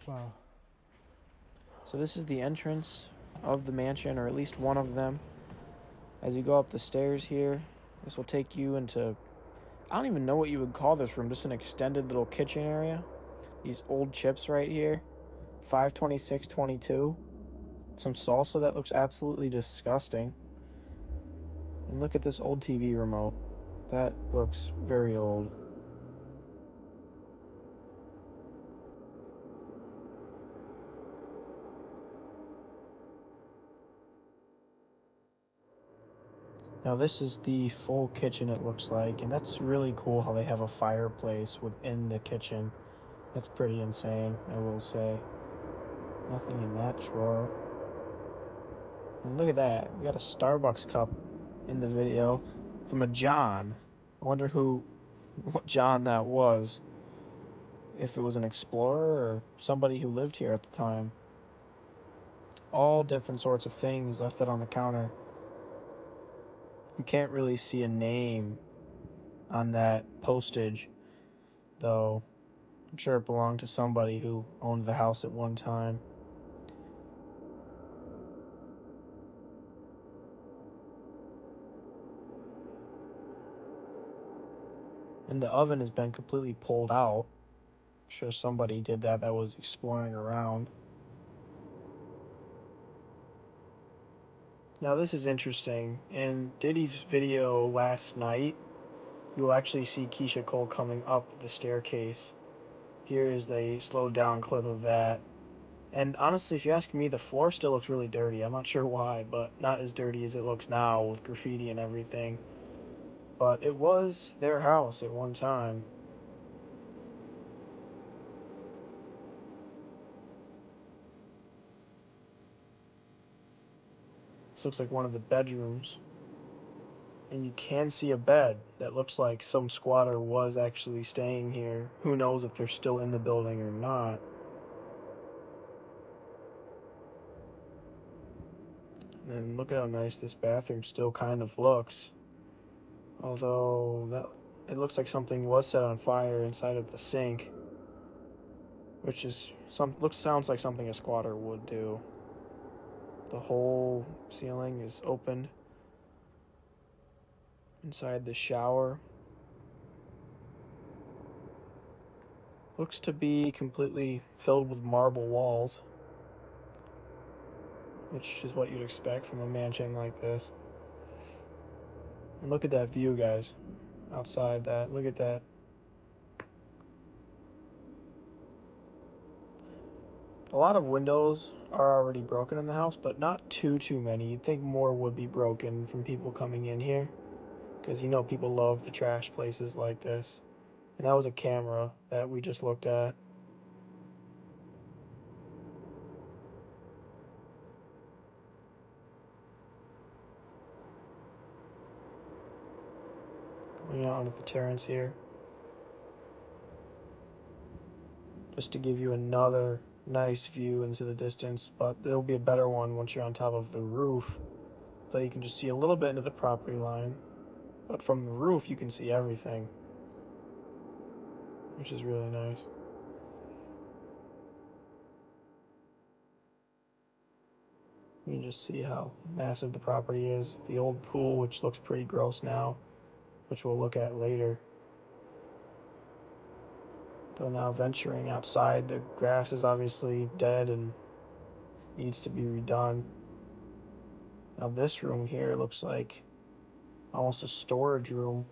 Wow. So this is the entrance of the mansion, or at least one of them. As you go up the stairs here, this will take you into, I don't even know what you would call this room, just an extended little kitchen area. These old chips right here, 526.22. Some salsa that looks absolutely disgusting. And look at this old TV remote. That looks very old. Now this is the full kitchen, it looks like, and that's really cool how they have a fireplace within the kitchen. That's pretty insane, I will say. Nothing in that drawer. And look at that, we got a Starbucks cup in the video from a John. I wonder what John that was. If it was an explorer or somebody who lived here at the time. All different sorts of things left it on the counter. You can't really see a name on that postage, though I'm sure it belonged to somebody who owned the house at one time. And the oven has been completely pulled out. I'm sure somebody did that was exploring around. Now this is interesting. In Diddy's video last night, you'll actually see Keisha Cole coming up the staircase. Here is the slowed down clip of that. And honestly, if you ask me, the floor still looks really dirty. I'm not sure why, but not as dirty as it looks now with graffiti and everything. But it was their house at one time. This looks like one of the bedrooms. And you can see a bed that looks like some squatter was actually staying here. Who knows if they're still in the building or not. And look at how nice this bathroom still kind of looks. Although it looks like something was set on fire inside of the sink, which is sounds like something a squatter would do. The whole ceiling is opened inside the shower. Looks to be completely filled with marble walls, which is what you'd expect from a mansion like this. And look at that view, guys. Outside that, look at that. A lot of windows are already broken in the house, but not too many. You'd think more would be broken from people coming in here, because you know people love to trash places like this. And that was a camera that we just looked at. Going out onto the terrace here. Just to give you another nice view into the distance, but there'll be a better one once you're on top of the roof, so you can just see a little bit into the property line. But from the roof you can see everything, which is really nice. You can just see how massive the property is. The old pool, which looks pretty gross now, which we'll look at later. Though now venturing outside, the grass is obviously dead and needs to be redone. Now this room here looks like almost a storage room.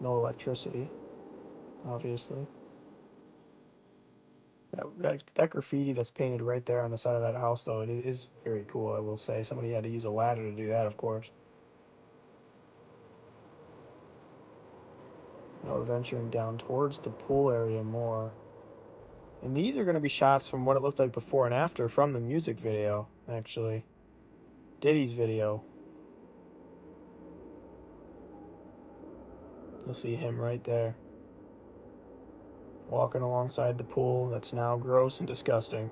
No electricity, obviously. That graffiti that's painted right there on the side of that house, though, it is very cool, I will say. Somebody had to use a ladder to do that, of course. Now venturing down towards the pool area more. And these are going to be shots from what it looked like before and after from the music video, actually. Diddy's video. You'll see him right there, walking alongside the pool that's now gross and disgusting.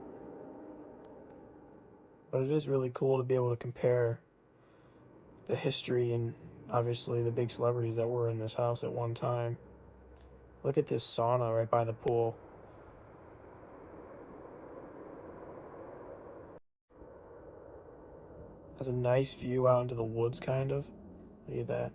But it is really cool to be able to compare the history and obviously the big celebrities that were in this house at one time. Look at this sauna right by the pool. Has a nice view out into the woods, kind of. Look at that.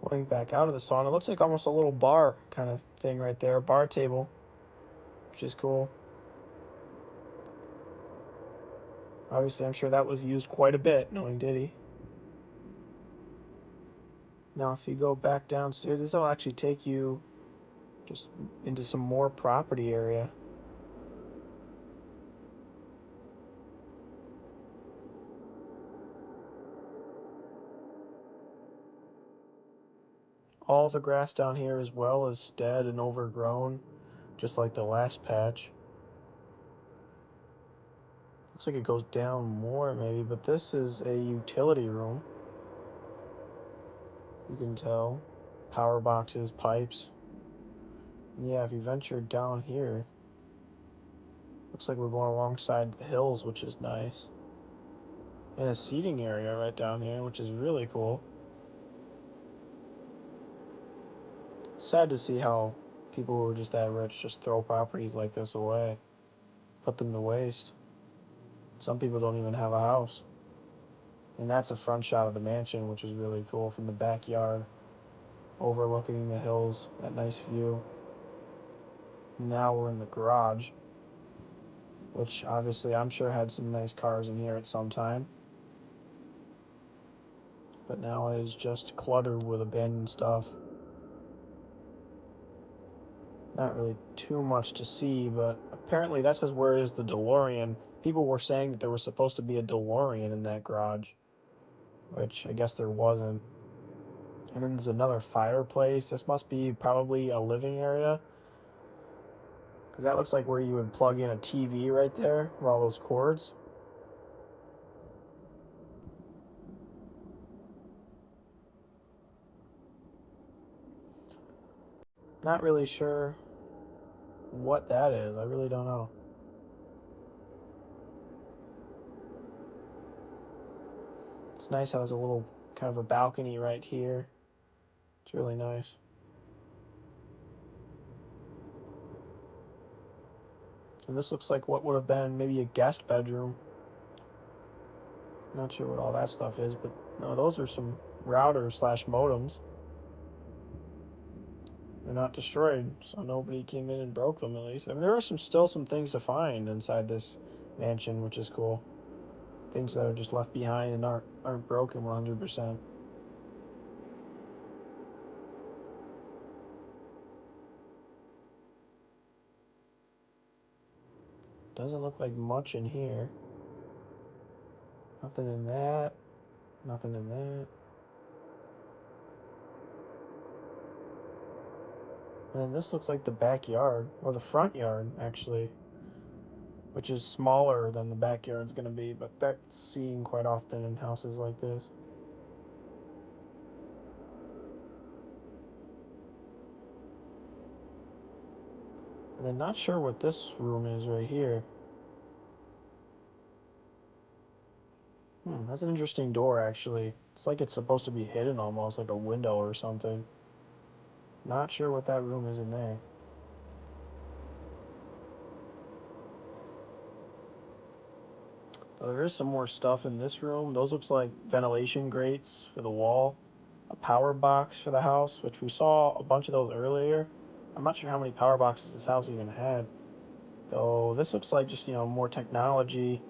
Going back out of the sauna, looks like almost a little bar kind of thing right there. Bar table, which is cool. Obviously, I'm sure that was used quite a bit, knowing Diddy. Now, if you go back downstairs, this will actually take you just into some more property area. All the grass down here as well is dead and overgrown, just like the last patch. Looks like it goes down more maybe, but this is a utility room. You can tell. Power boxes, pipes. And yeah, if you venture down here, looks like we're going alongside the hills, which is nice. And a seating area right down here, which is really cool. It's sad to see how people who are just that rich just throw properties like this away, put them to waste. Some people don't even have a house. And that's a front shot of the mansion, which is really cool from the backyard, overlooking the hills, that nice view. Now we're in the garage, which obviously I'm sure had some nice cars in here at some time. But now it is just cluttered with abandoned stuff. Not really too much to see, but apparently that says where is the DeLorean. People were saying that there was supposed to be a DeLorean in that garage, which I guess there wasn't. And then there's another fireplace. This must be probably a living area, because that looks like where you would plug in a TV right there with all those cords. Not really sure what that is. I really don't know. It's nice how there's a little kind of a balcony right here. It's really nice. And this looks like what would have been maybe a guest bedroom. Not sure what all that stuff is, but no, those are some routers slash modems. They're not destroyed, so nobody came in and broke them at least. I mean, there are still some things to find inside this mansion, which is cool. Things that are just left behind and aren't broken 100%. Doesn't look like much in here. Nothing in that. Nothing in that. And then this looks like the backyard, or the front yard, actually, which is smaller than the backyard's going to be, but that's seen quite often in houses like this. And then not sure what this room is right here. That's an interesting door, actually. It's like it's supposed to be hidden almost, like a window or something. Not sure what that room is in there. There is some more stuff in this room. Those looks like ventilation grates for the wall. A power box for the house, which we saw a bunch of those earlier. I'm not sure how many power boxes this house even had. Though this looks like just, more technology.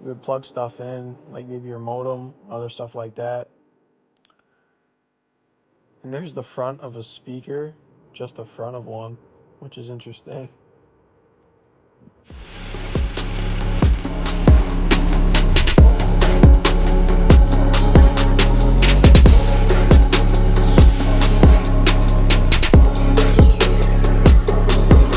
You would plug stuff in, like maybe your modem, other stuff like that. And there's the front of a speaker, just the front of one, which is interesting.